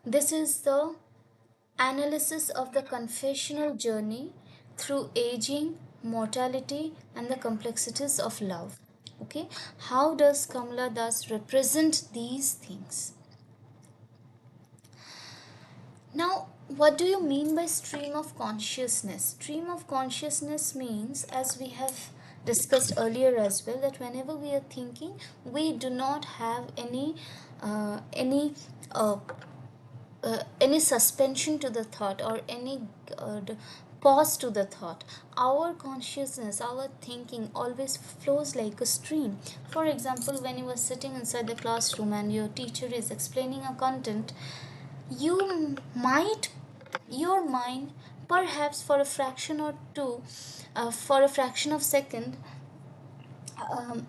This is the analysis of the confessional journey through aging, mortality, and the complexities of love. Okay, how does Kamala Das represent these things? Now, what do you mean by stream of consciousness? Stream of consciousness means, as we have discussed earlier as well, that whenever we are thinking, we do not have uh, any uh, any suspension to the thought, or any pause to the thought. Our consciousness, our thinking always flows like a stream. For example, when you are sitting inside the classroom and your teacher is explaining a content, you might, your mind, perhaps for a fraction or two, for a fraction of second,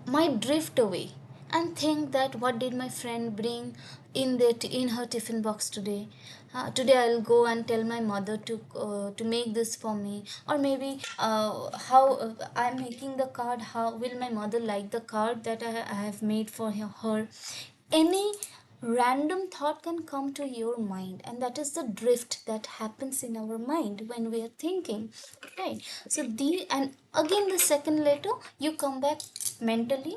might drift away and think that what did my friend bring in her tiffin box today. Today I'll go and tell my mother to make this for me, or maybe how I'm making the card, how will my mother like the card that I have made for her. Any random thought can come to your mind, and that is the drift that happens in our mind when we are thinking, right? So the, and again the second later you come back mentally,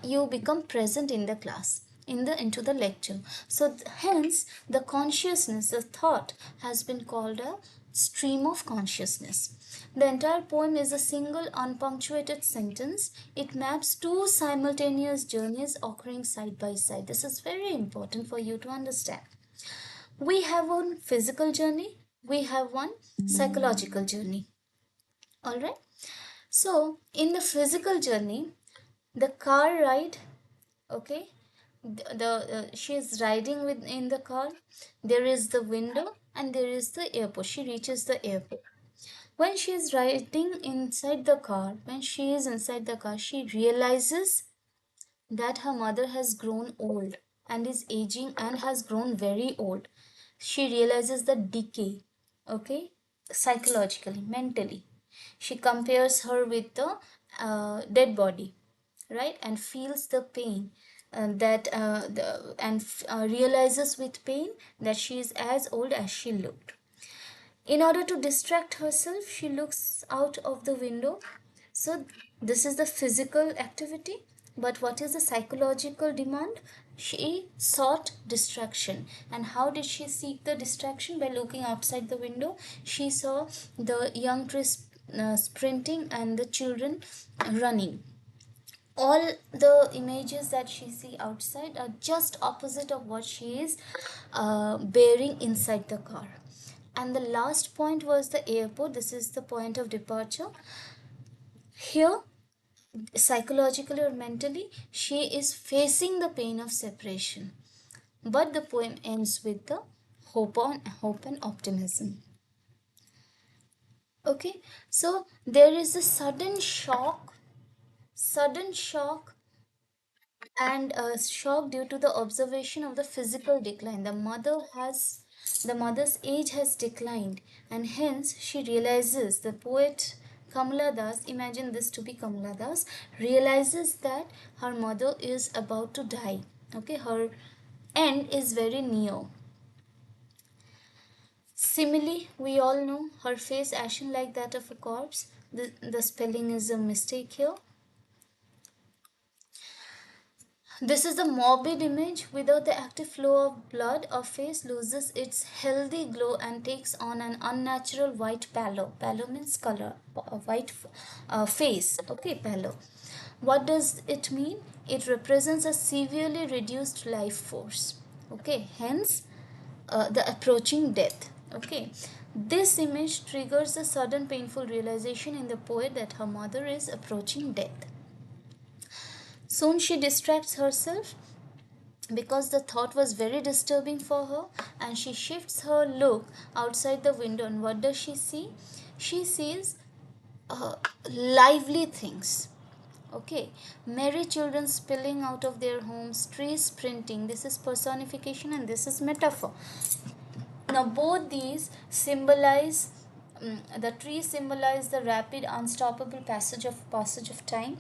you become present in the class, in the into the lecture. So hence the consciousness, the thought, has been called a stream of consciousness. The entire poem is a single unpunctuated sentence. It maps two simultaneous journeys occurring side by side. This is very important for you to understand. We have one physical journey, we have one psychological journey. All right. So, in the physical journey, the car ride, okay, she is riding with in the car. There is the window and there is the airport. She reaches the airport. When she is riding inside the car, when she is inside the car, she realizes that her mother has grown old and is aging and has grown very old. She realizes the decay, okay, psychologically, mentally. She compares her with the dead body, right, and feels the pain. Realizes with pain that she is as old as she looked. In order to distract herself, she looks out of the window. So, this is the physical activity. But what is the psychological demand? She sought distraction. And how did she seek the distraction? By looking outside the window. She saw the young trees sprinting and the children running. All the images that she see outside are just opposite of what she is bearing inside the car. And the last point was the airport. This is the point of departure. Here, psychologically or mentally, she is facing the pain of separation. But the poem ends with the hope and optimism. Okay, so there is a sudden shock and a shock due to the observation of the physical decline. The mother's age has declined, and hence she realizes, the poet Kamala Das, imagine this to be Kamala Das, realizes that her mother is about to die. Okay, her end is very near. Simile, we all know, her face ashen like that of a corpse. The spelling is a mistake here. This is the morbid image. Without the active flow of blood, a face loses its healthy glow and takes on an unnatural white pallor. Pallor means color, a white face. Okay, pallor. What does it mean? It represents a severely reduced life force. Okay, hence the approaching death. Okay, this image triggers a sudden painful realization in the poet that her mother is approaching death. Soon she distracts herself because the thought was very disturbing for her, and she shifts her look outside the window. And what does she see? She sees uh, lively things. Okay, merry children spilling out of their homes, trees sprinting. This is personification and this is metaphor. Now, both these symbolize, the trees symbolize the rapid, unstoppable passage of time.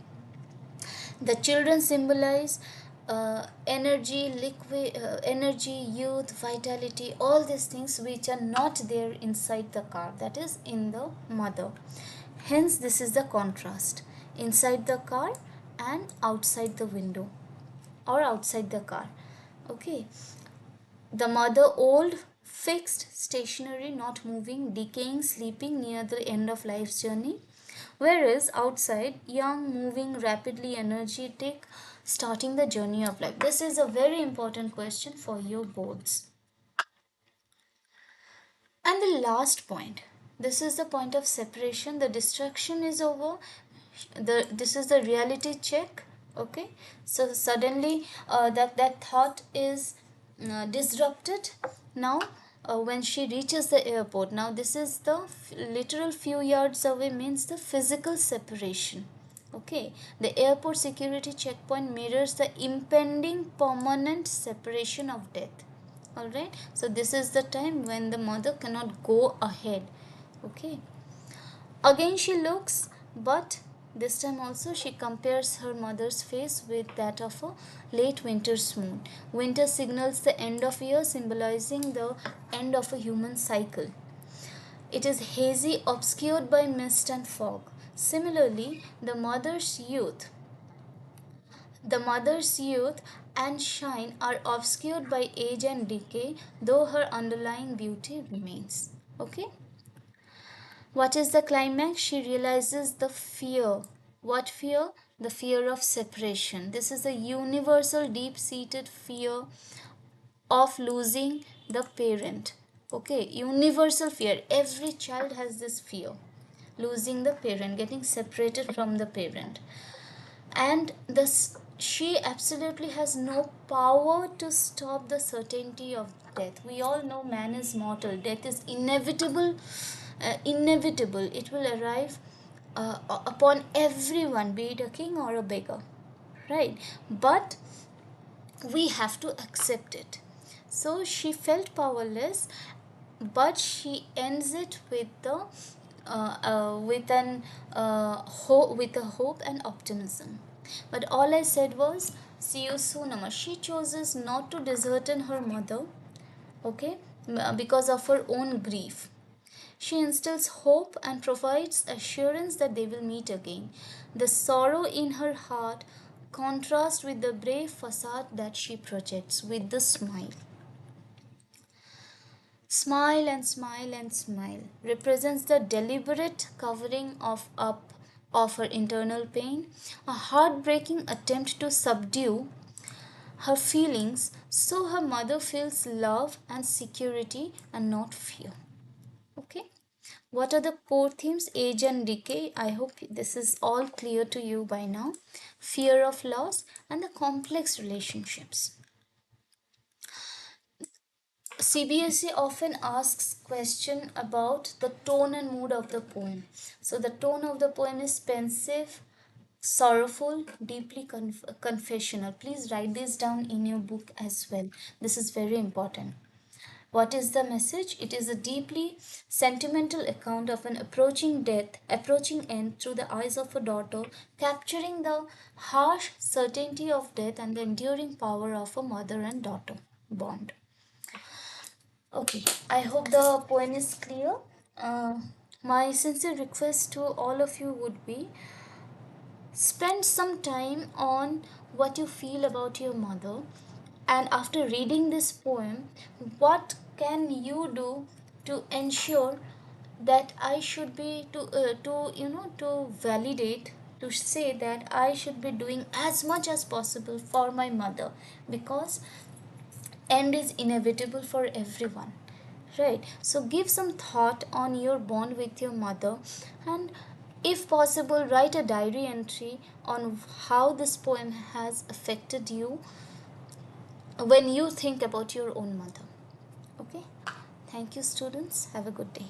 The children symbolize energy, youth, vitality, all these things which are not there inside the car, that is in the mother. Hence this is the contrast inside the car and outside the window or outside the car. Okay, the mother old, fixed, stationary, not moving, decaying, sleeping, near the end of life's journey. Whereas outside, young, moving, rapidly energetic, starting the journey of life. This is a very important question for your boards. And the last point, this is the point of separation. The distraction is over. This is the reality check. Okay, so suddenly that thought is disrupted. Now when she reaches the airport, now this is the literal few yards away, means the physical separation. Okay, the airport security checkpoint mirrors the impending permanent separation of death. All right, so this is the time when the mother cannot go ahead. Okay, again she looks, but this time also she compares her mother's face with that of a late winter's moon. Winter signals the end of year, symbolizing the end of a human cycle. It is hazy, obscured by mist and fog. Similarly, the mother's youth and shine are obscured by age and decay, though her underlying beauty remains. Okay? What is the climax? She realizes the fear. What fear? The fear of separation. This is a universal, deep seated fear of losing the parent. Okay, universal fear. Every child has this fear, losing the parent, getting separated from the parent. And this, she absolutely has no power to stop the certainty of death. We all know man is mortal, death is inevitable. Inevitable, it will arrive upon everyone, be it a king or a beggar, right? But we have to accept it. So she felt powerless, but she ends it with the with a hope and optimism. But all I said was, see you soon, Amma. She chooses not to desertion her mother, okay, because of her own grief. She instills hope and provides assurance that they will meet again. The sorrow in her heart contrasts with the brave facade that she projects with the smile. Smile and smile and smile represents the deliberate covering up of her internal pain, a heartbreaking attempt to subdue her feelings so her mother feels love and security and not fear. Okay, what are the core themes? Age and decay. I hope this is all clear to you by now. Fear of loss and the complex relationships. CBSE often asks question about the tone and mood of the poem. So the tone of the poem is pensive, sorrowful, deeply confessional. Please write this down in your book as well. This is very important. What is the message? It is a deeply sentimental account of an approaching death, approaching end through the eyes of a daughter, capturing the harsh certainty of death and the enduring power of a mother and daughter bond. Okay, I hope the poem is clear. Uh, my sincere request to all of you would be, spend some time on what you feel about your mother, and after reading this poem, what can you do to ensure that I should be to validate, to say that I should be doing as much as possible for my mother, because end is inevitable for everyone, right? So give some thought on your bond with your mother, and if possible write a diary entry on how this poem has affected you when you think about your own mother. Okay, thank you students, have a good day.